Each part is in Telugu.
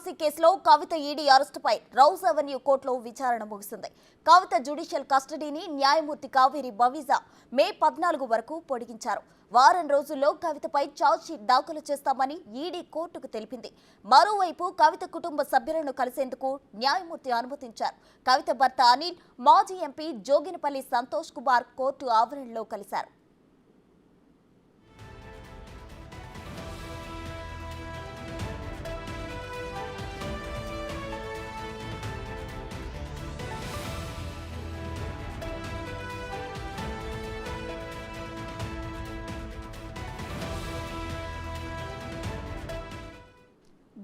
పాలసీ కేసులో కవిత ఈడీ అరెస్టుపై రౌజ్ అవెన్యూ కోర్టులో విచారణ ముగిసింది. కవిత జ్యుడిషియల్ కస్టడీని న్యాయమూర్తి కావేరి బవీజా మే 14 వరకు పొడిగించారు. వారం రోజుల్లో కవితపై ఛార్జ్షీట్ దాఖలు చేస్తామని ఈడీ కోర్టుకు తెలిపింది. మరోవైపు కవిత కుటుంబ సభ్యులను కలిసేందుకు న్యాయమూర్తి అనుమతించారు. కవిత భర్త అనిల్, మాజీ ఎంపీ జోగినపల్లి సంతోష్ కుమార్ కోర్టు ఆవరణలో కలిశారు.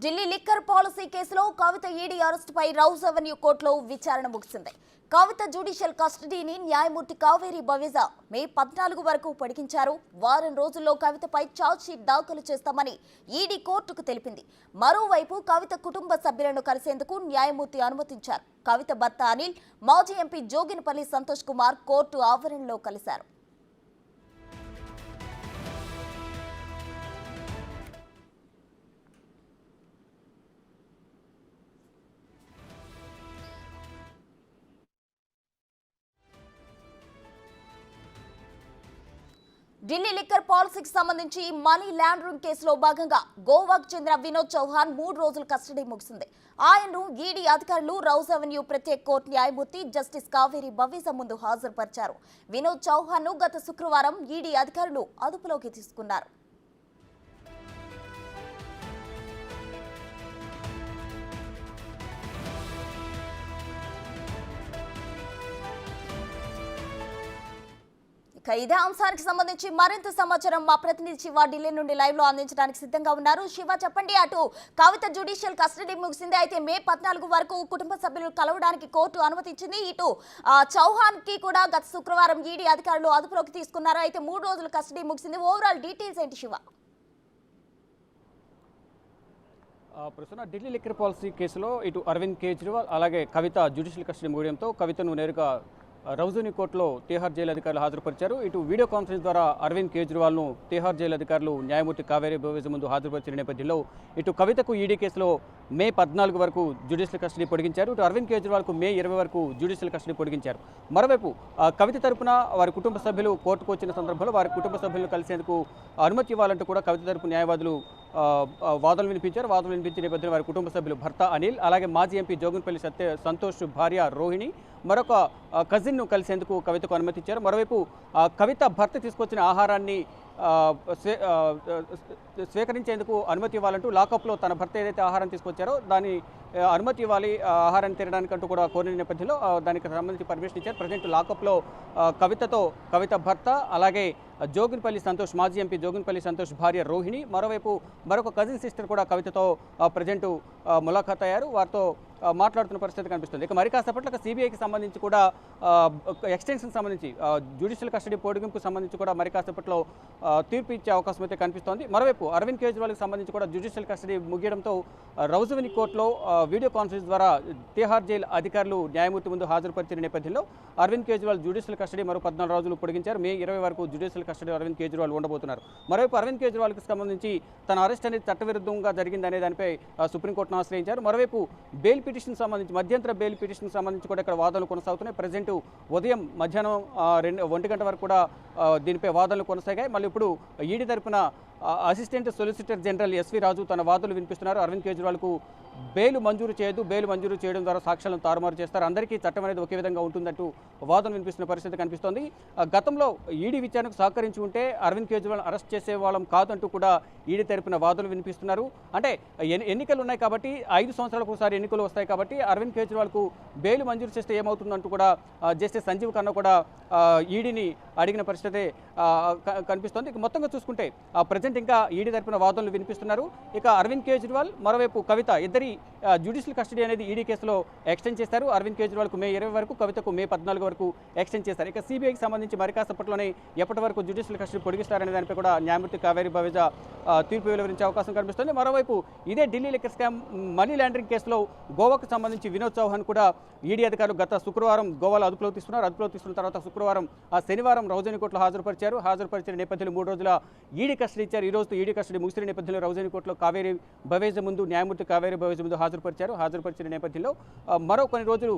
ఢిల్లీ లిక్కర్ పాలసీ కేసులో కవిత ఈడీ అరెస్టుపై రౌజ్ అవెన్యూ కోర్టులో విచారణ ముగిసింది. కవిత జ్యుడిషియల్ కస్టడీని న్యాయమూర్తి కావేరి బవీజా మే 14 వరకు పొడిగించారు. వారం రోజుల్లో కవితపై ఛార్జ్షీట్ దాఖలు చేస్తామని ఈడీ కోర్టుకు తెలిపింది. మరోవైపు కవిత కుటుంబ సభ్యులను కలిసేందుకు న్యాయమూర్తి అనుమతించారు. కవిత భర్త అనిల్, మాజీ ఎంపీ జోగినపల్లి సంతోష్ కుమార్ కోర్టు ఆవరణలో కలిశారు. ఢిల్లీ లిక్కర్ పాలసీకి సంబంధించి మనీ లాండరింగ్ కేసులో భాగంగా గోవాకు చెందిన వినోద్ చౌహాన్ 3 రోజుల కస్టడీ ముగిసింది. ఆయన్ను ఈడీ అధికారులు రౌజ్ అవెన్యూ ప్రత్యేక కోర్టు న్యాయమూర్తి జస్టిస్ కావేరి బవీజా ముందు హాజరుపరిచారు. వినోద్ చౌహాన్ ను గత శుక్రవారం ఈడీ అధికారులు అదుపులోకి తీసుకున్నారు. ఇదే అంశానికి సంబంధించి మరింత సమాచారం మా ప్రతినిధి శివ ఢిల్లీ నుండి లైవ్ లో అందించడానికి సిద్ధంగా ఉన్నారు. శివ, చెప్పండి. అటు కవిత జ్యుడిషియల్ కస్టడీ ముగిసింది. అయితే మే 14 వరకు కుటుంబ సభ్యులు కలవడానికి కోర్టు అనుమతించింది. ఇటు చౌహాన్ కి కూడా గత శుక్రవారం ఈడీ అధికారులు అదుపులోకి తీసుకున్నారు. అయితే 3 రోజుల కస్టడీ ముగిసింది. ఓవరాల్ డీటెయిల్స్ ఏంటి శివ? ప్రస్తుతం ఢిల్లీ లిక్కర్ పాలసీ కేసులో ఇటు అరవింద్ కేజ్రీవాల్ అలాగే కవిత జ్యుడిషియల్ కస్టడీ ముగియడంతో కవితను నేరుగా రౌజుని కోర్టులో తిహార్ జైలు అధికారులు హాజరుపరిచారు. ఇటు వీడియో కాన్ఫరెన్స్ ద్వారా అరవింద్ కేజ్రీవాల్ను తిహార్ జైలు అధికారులు న్యాయమూర్తి కావేరి బవీజా ముందు హాజరుపరిచిన నేపథ్యంలో ఇటు కవితకు ఈడీ కేసులో మే 14 వరకు జ్యుడిషియల్ కస్టడీ పొడిగించారు. ఇటు అరవింద్ కేజ్రీవాల్కు మే 20 వరకు జ్యుడిషియల్ కస్టడీ పొడిగించారు. మరోవైపు కవిత తరపున వారి కుటుంబ సభ్యులు కోర్టుకు వచ్చిన సందర్భంలో వారి కుటుంబ సభ్యులను కలిసేందుకు అనుమతి ఇవ్వాలంటూ కూడా కవిత తరపు న్యాయవాదులు వాదనలు వినిపించారు. వాదనలు వినిపించిన నేపథ్యంలో వారి కుటుంబ సభ్యులు భర్త అనిల్, అలాగే మాజీ ఎంపీ జోగినపల్లి సంతోష్ భార్య రోహిణి, మరొక కజిన్ను కలిసేందుకు కవితకు అనుమతి ఇచ్చారు. మరోవైపు కవిత భర్త తీసుకొచ్చిన ఆహారాన్ని స్వీకరించేందుకు అనుమతి ఇవ్వాలంటూ లాకప్లో తన భర్త ఏదైతే ఆహారం తీసుకొచ్చారో దాని అనుమతి ఇవ్వాలి, ఆహారాన్ని తినడానికంటూ కూడా కోరిన నేపథ్యంలో దానికి సంబంధించి పర్మిషన్ ఇచ్చారు. ప్రజెంట్ లాకప్లో కవిత భర్త అలాగే జోగినపల్లి సంతోష్, మాజీ ఎంపీ జోగినపల్లి సంతోష్ భార్య రోహిణి, మరొక కజిన్ సిస్టర్ కూడా కవితతో ప్రజెంట్ ములాఖాత్ అయ్యారు. వారితో మాట్లాడుతున్న పరిస్థితి కనిపిస్తుంది. ఇక మరి కాసేపట్లో సిబిఐకి సంబంధించి కూడా ఎక్స్టెన్షన్ సంబంధించి జ్యుడిషియల్ కస్టడీ పొడిగింపుకు సంబంధించి కూడా మరి కాసేపట్లో తీర్పు ఇచ్చే అవకాశం అయితే కనిపిస్తోంది. మరోవైపు అరవింద్ కేజ్రీవాల్కి సంబంధించి కూడా జ్యుడిషియల్ కస్టడీ ముగియడంతో రౌజ్ అవెన్యూ కోర్టులో వీడియో కాన్ఫరెన్స్ ద్వారా తిహార్ జైలు అధికారులు న్యాయమూర్తి ముందు హాజరుపరిచిన నేపథ్యంలో అరవింద్ కేజ్రీవాల్ జ్యుడిషియల్ కస్టడీ మరో 14 రోజులు పొడిగించారు. మే 20 వరకు జ్యుడిషియల్ కస్టడీ అరవింద్ కేజ్రీవాల్ ఉండబోతున్నారు. మరోవైపు అరవింద్ కేజ్రీవాల్కి సంబంధించి తన అరెస్ట్ అనేది చట్టవిరుద్ధంగా జరిగిందనే దానిపై సుప్రీంకోర్టును ఆశ్రయించారు. మరోవైపు బెయిల్ పిటిషన్ సంబంధించి మధ్యంతర బెయిల్ పిటిషన్ సంబంధించి కూడా ఇక్కడ వాదనలు కొనసాగుతున్నాయి. ప్రజెంట్ ఉదయం మధ్యాహ్నం 1 గంట వరకు కూడా దీనిపై వాదనలు కొనసాగాయి. మళ్ళీ ఇప్పుడు ఈడీ తరపున అసిస్టెంట్ సొలిసిటర్ జనరల్ ఎస్వి రాజు తన వాదనలు వినిపిస్తున్నారు. అరవింద్ కేజ్రీవాల్కు బెయిల్ మంజూరు చేయదు, బెయిల్ మంజూరు చేయడం ద్వారా సాక్ష్యాలను తారుమారు చేస్తారు, అందరికీ చట్టం అనేది ఒకే విధంగా ఉంటుందంటూ వాదనలు వినిపిస్తున్న పరిస్థితి కనిపిస్తోంది. గతంలో ఈడీ విచారణకు సహకరించి ఉంటే అరవింద్ కేజ్రీవాల్ అరెస్ట్ చేసే వాళ్ళం కాదంటూ కూడా ఈడీ తరపున వాదనలు వినిపిస్తున్నారు. అంటే ఎన్నికలు ఉన్నాయి కాబట్టి 5 సంవత్సరాలకు ఒకసారి ఎన్నికలు వస్తాయి కాబట్టి అరవింద్ కేజ్రీవాల్కు బెయిల్ మంజూరు చేస్తే ఏమవుతుందంటూ కూడా జస్టిస్ సంజీవ్ ఖన్నా కూడా ఈడీని అడిగిన పరిస్థితి కనిపిస్తోంది. ఇక మొత్తంగా చూసుకుంటే ప్రజెంట్ ఇంకా ఈడీ తరపున వాదనలు వినిపిస్తున్నారు. ఇక అరవింద్ కేజ్రీవాల్ మరోవైపు కవిత ఇద్దరి జ్యుడిషియల్ కస్టడీ అనేది ఈడీ కేసులో ఎక్స్టెండ్ చేస్తారు. అరవింద్ కేజ్రీవాల్కు మే 20 వరకు, కవితకు మే 14 వరకు ఎక్స్టెండ్ చేస్తారు. ఇక సిబిఐకి సంబంధించి మరి కాసేపట్లోనే ఎప్పటి వరకు జ్యుడిషియల్ కస్టడీ పొడిగిస్తారనే దానిపై కూడా న్యాయమూర్తి కావేరి బవీజా తీర్పు వెలువరించే అవకాశం కనిపిస్తుంది. మరోవైపు ఇదే Delhi liquor scam money laundering కేసులో గోవాకు సంబంధించి వినోద్ చౌహాన్ కూడా ఈడీ అధికారులు గత శుక్రవారం గోవాలో అదుపులోకి తీసుకున్నారు. అదుపులోకి తీసుకున్న తర్వాత శనివారం శుక్రవారం రౌజని కోర్టులో హాజరుపరిచిన నేపథ్యంలో 3 రోజుల ఈడీ కస్టడీ ఇచ్చారు. ఈ రోజు ఈడీ కస్టడీ ముగిసిన నేపథ్యంలో రౌజని కోర్టులో న్యాయమూర్తి కావేరి భవేజ ముందు హాజరుపరిచిన నేపథ్యంలో మరో కొన్ని రోజులు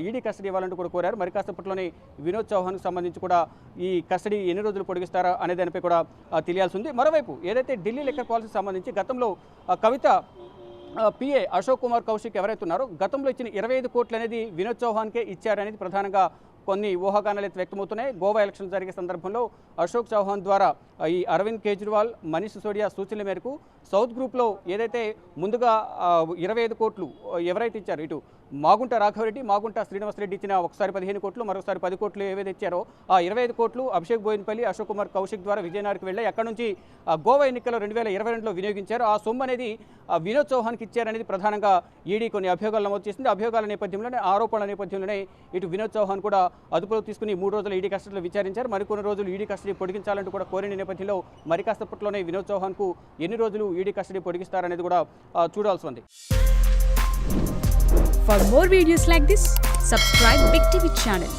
ఈడీ కస్టడీ ఇవ్వాలంటూ కూడా కోరారు. మరి కాసేపట్లోనే వినోద్ చౌహాన్కు సంబంధించి కూడా ఈ కస్టడీ ఎన్ని రోజులు పొడిగిస్తారా అనే దానిపై కూడా తెలియాల్సి ఉంది. మరోవైపు ఏదైతే ఢిల్లీ లిక్కర్ పాలసీకి సంబంధించి గతంలో కవిత పిఏ అశోక్ కుమార్ కౌశిక్ ఎవరైతే ఉన్నారో గతంలో ఇచ్చిన 25 కోట్లు అనేది వినోద్ చౌహాన్కే ఇచ్చారనేది ప్రధానంగా కొన్ని ఊహాగానాలు అయితే వ్యక్తమవుతున్నాయి. గోవా ఎలక్షన్ జరిగే సందర్భంలో అశోక్ చౌహాన్ ద్వారా ఈ అరవింద్ కేజ్రీవాల్, మనీష్ సిసోడియా సూచనల మేరకు సౌత్ గ్రూప్లో ఏదైతే ముందుగా 25 కోట్లు ఎవరైతే ఇచ్చారో ఇటు మాగుంట రాఘవరెడ్డి, మాగుంట శ్రీనివాసరెడ్డి ఇచ్చిన ఒకసారి 15 కోట్లు, మరొకసారి 10 కోట్లు ఏవైతే ఇచ్చారో ఆ 25 కోట్లు అభిషేక్ బోయిన్పల్లి, అశోక్ కుమార్ కౌశిక్ ద్వారా విజయనగర్కి వెళ్ళి అక్కడ నుంచి గోవా ఎన్నికల్లో 2022లో వినియోగించారు. ఆ సొమ్ము అనేది వినోద్ చౌహాన్కి ఇచ్చారనేది ప్రధానంగా ఈడీ కొన్ని అభియోగాలు నమోదు చేసింది. అభియోగాల నేపథ్యంలోనే, ఆరోపణల నేపథ్యంలోనే ఇటు వినోద్ చౌహాన్ కూడా అదుపులో తీసుకుని 3 రోజులు ఈడీ కస్టడీలో విచారించారు. మరికొన్ని రోజులు ఈడీ కస్టడీ పొడిగించాలంటూ కూడా కోరిన నేపథ్యంలో మరి కాసేపట్లోనే వినోద్ చౌహాన్కు ఎన్ని రోజులు ఈడీ కస్టడీ పొడిగిస్తారనేది కూడా చూడాల్సి ఉంది. For more videos like this, subscribe Big TV channel.